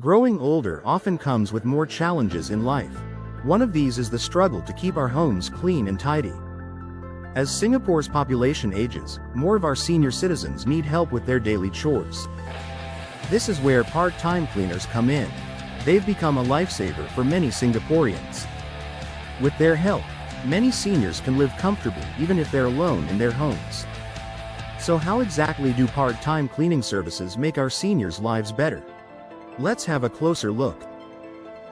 Growing older often comes with more challenges in life. One of these is the struggle to keep our homes clean and tidy. As Singapore's population ages, more of our senior citizens need help with their daily chores. This is where part-time cleaners come in. They've become a lifesaver for many Singaporeans. With their help, many seniors can live comfortably even if they're alone in their homes. So how exactly do part-time cleaning services make our seniors' lives better? Let's have a closer look.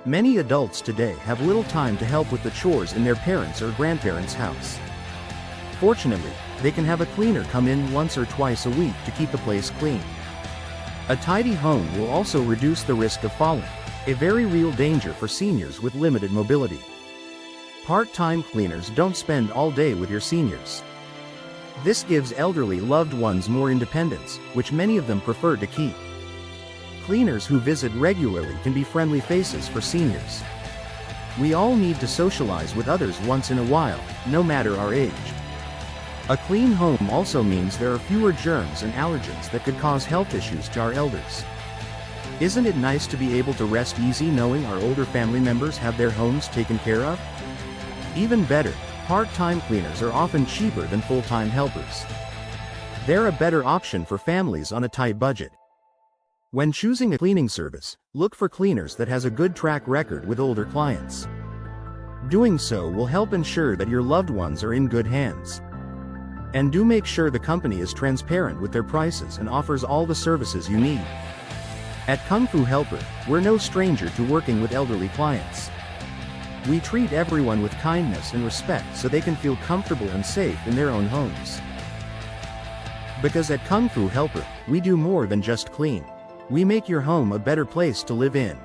Many adults today have little time to help with the chores in their parents' or grandparents' house. Fortunately, they can have a cleaner come in once or twice a week to keep the place clean. A tidy home will also reduce the risk of falling, a very real danger for seniors with limited mobility. Part-time cleaners don't spend all day with your seniors. This gives elderly loved ones more independence, which many of them prefer to keep. Cleaners who visit regularly can be friendly faces for seniors. We all need to socialize with others once in a while, no matter our age. A clean home also means there are fewer germs and allergens that could cause health issues to our elders. Isn't it nice to be able to rest easy knowing our older family members have their homes taken care of? Even better, part-time cleaners are often cheaper than full-time helpers. They're a better option for families on a tight budget. When choosing a cleaning service, look for cleaners that has a good track record with older clients. Doing so will help ensure that your loved ones are in good hands. And do make sure the company is transparent with their prices and offers all the services you need. At Kung Fu Helper, we're no stranger to working with elderly clients. We treat everyone with kindness and respect so they can feel comfortable and safe in their own homes. Because at Kung Fu Helper, we do more than just clean. We make your home a better place to live in.